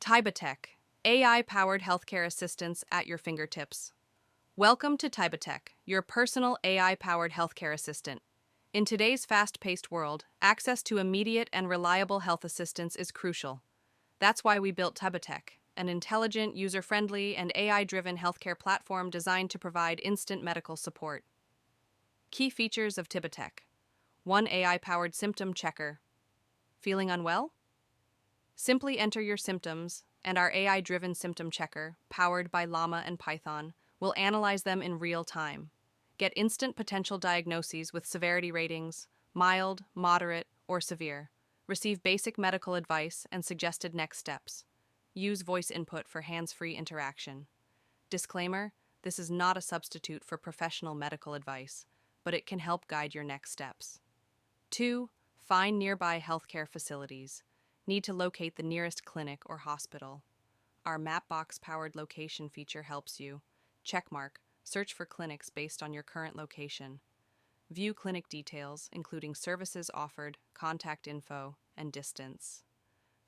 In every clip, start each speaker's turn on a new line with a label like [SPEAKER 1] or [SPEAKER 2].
[SPEAKER 1] Tibatech, AI-powered healthcare assistance at your fingertips. Welcome to Tibatech, your personal AI-powered healthcare assistant. In today's fast-paced world, access to immediate and reliable health assistance is crucial. That's why we built Tibatech, an intelligent, user-friendly, and AI-driven healthcare platform designed to provide instant medical support. Key features of Tibatech. 1. AI-powered Symptom Checker. Feeling unwell? Simply enter your symptoms, and our AI-driven symptom checker, powered by Llama and Python, will analyze them in real time. Get instant potential diagnoses with severity ratings, mild, moderate, or severe. Receive basic medical advice and suggested next steps. Use voice input for hands-free interaction. Disclaimer: this is not a substitute for professional medical advice, but it can help guide your next steps. 2. Find nearby healthcare facilities. Need to locate the nearest clinic or hospital. Our Mapbox-powered location feature helps you. Checkmark: search for clinics based on your current location. View clinic details, including services offered, contact info, and distance.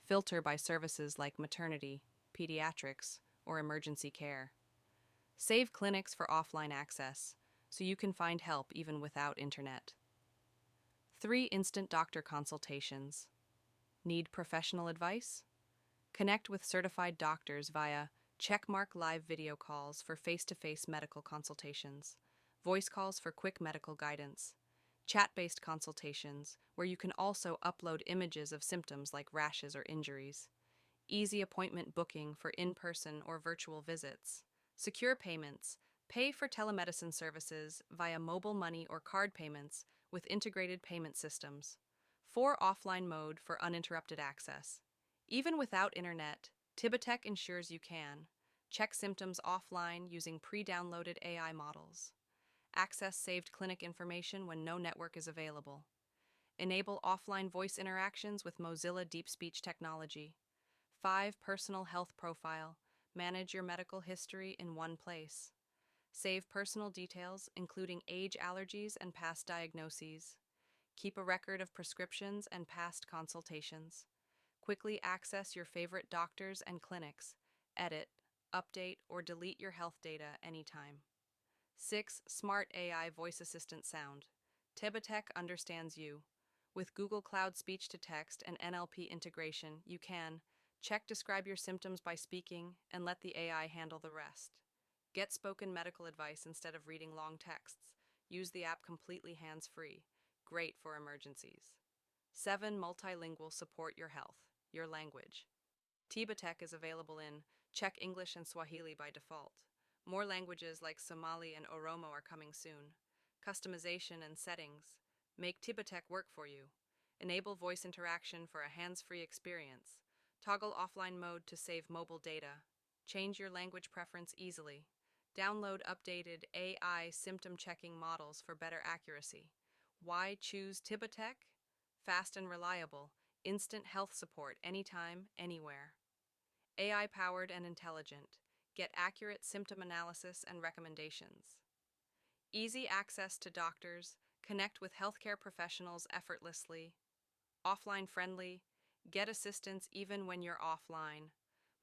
[SPEAKER 1] Filter by services like maternity, pediatrics, or emergency care. Save clinics for offline access, so you can find help even without internet. 3. Instant doctor consultations. Need professional advice? Connect with certified doctors via Checkmark live video calls for face-to-face medical consultations, voice calls for quick medical guidance, chat-based consultations where you can also upload images of symptoms like rashes or injuries, easy appointment booking for in-person or virtual visits, secure payments, pay for telemedicine services via mobile money or card payments with integrated payment systems. 4. Offline mode for uninterrupted access. Even without internet, Tibatech ensures you can check symptoms offline using pre-downloaded AI models. Access saved clinic information when no network is available. Enable offline voice interactions with Mozilla Deep Speech technology. 5. Personal health profile. Manage your medical history in one place. Save personal details, including age, allergies, and past diagnoses. Keep a record of prescriptions and past consultations. Quickly access your favorite doctors and clinics. Edit, update, or delete your health data anytime. 6. Smart AI voice assistant sound. Tibatech understands you. With Google Cloud speech-to-text and NLP integration, you can describe your symptoms by speaking and let the AI handle the rest. Get spoken medical advice instead of reading long texts. Use the app completely hands-free. Great for emergencies. 7. Multilingual support your health, your language. Tibatech is available in Czech, English, and Swahili by default. More languages like Somali and Oromo are coming soon. Customization and settings. Make Tibatech work for you. Enable voice interaction for a hands-free experience. Toggle offline mode to save mobile data. Change your language preference easily. Download updated AI symptom checking models for better accuracy. Why choose Tibatech? Fast and reliable, instant health support anytime, anywhere. AI-powered and intelligent. Get accurate symptom analysis and recommendations. Easy access to doctors. Connect with healthcare professionals effortlessly. Offline friendly. Get assistance even when you're offline.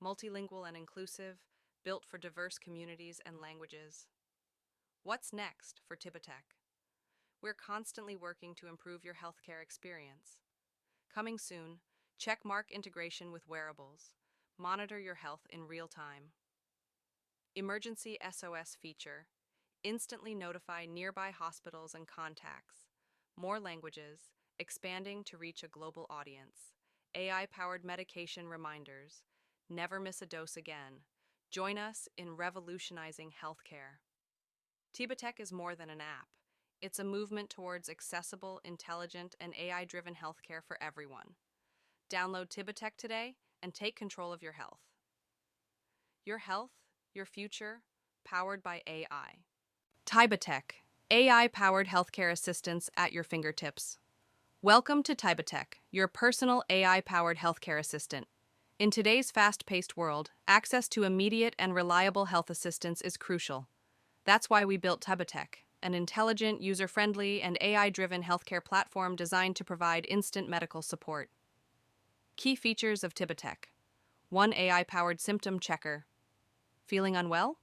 [SPEAKER 1] Multilingual and inclusive. Built for diverse communities and languages. What's next for Tibatech? We're constantly working to improve your healthcare experience. Coming soon, Checkmark integration with wearables. Monitor your health in real time. Emergency SOS feature. Instantly notify nearby hospitals and contacts. More languages, expanding to reach a global audience. AI-powered medication reminders. Never miss a dose again. Join us in revolutionizing healthcare. Tibatech is more than an app. It's a movement towards accessible, intelligent, and AI-driven healthcare for everyone. Download Tibatech today and take control of your health. Your health, your future, powered by AI. Tibatech, AI-powered healthcare assistance at your fingertips. Welcome to Tibatech, your personal AI-powered healthcare assistant. In today's fast-paced world, access to immediate and reliable health assistance is crucial. That's why we built Tibatech, an intelligent, user-friendly, and AI-driven healthcare platform designed to provide instant medical support. Key features of Tibatech. One AI-powered symptom checker. Feeling unwell?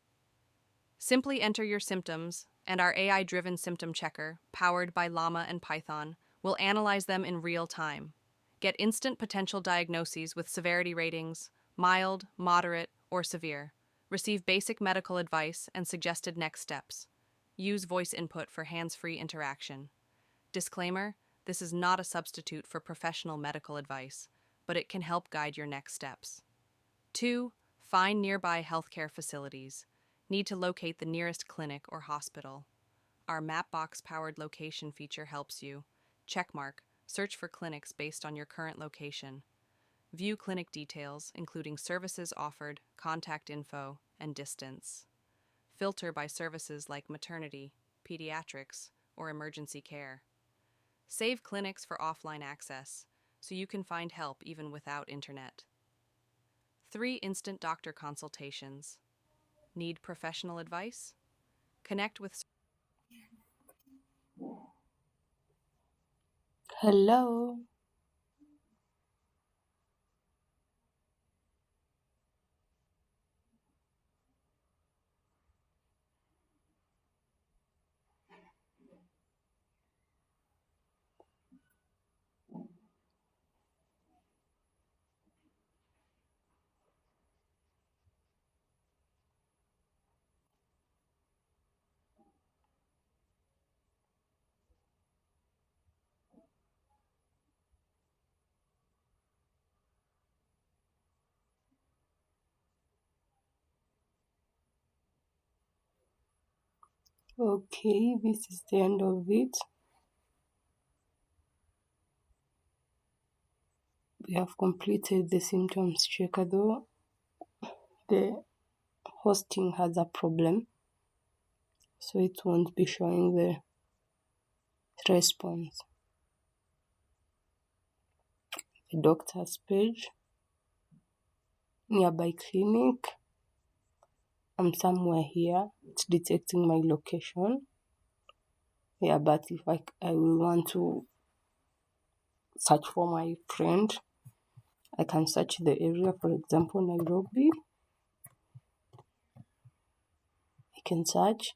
[SPEAKER 1] Simply enter your symptoms, and our AI-driven symptom checker, powered by Llama and Python, will analyze them in real time. Get instant potential diagnoses with severity ratings, mild, moderate, or severe. Receive basic medical advice and suggested next steps. Use voice input for hands-free interaction. Disclaimer: this is not a substitute for professional medical advice, but it can help guide your next steps. 2. Find nearby healthcare facilities. Need to locate the nearest clinic or hospital. Our Mapbox-powered location feature helps you. Checkmark: search for clinics based on your current location. View clinic details, including services offered, contact info, and distance. Filter by services like maternity, pediatrics, or emergency care. Save clinics for offline access, so you can find help even without internet. 3. Instant doctor consultations. Need professional advice? Connect with...
[SPEAKER 2] Hello. Okay, this is the end of it. We have completed the symptoms checker, though the hosting has a problem, so it won't be showing the response. The doctor's page, nearby clinic. I'm somewhere here. It's detecting my location. Yeah, but if I will want to search for my friend, I can search the area, for example, Nairobi. I can search.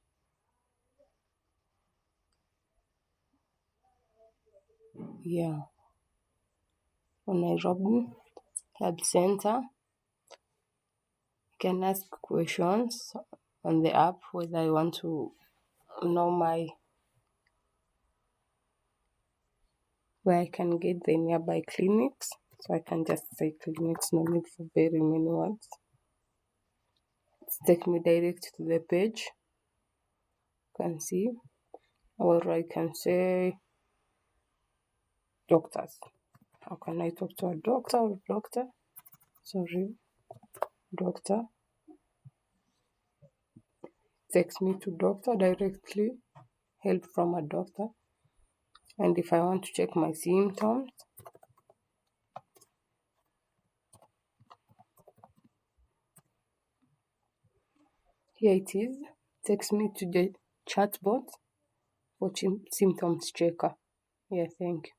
[SPEAKER 2] Yeah, for Nairobi Health Center. Can ask questions on the app whether I want to know where I can get the nearby clinics. So I can just say clinics, no need for very many words. It's take me direct to the page. You can see. Or I can say doctors. How can I talk to a doctor or doctor? Sorry, doctor. Takes me to doctor directly. Help from a doctor. And if I want to check my symptoms, here it is. Takes me to the chatbot for symptoms checker. Yeah, thank you.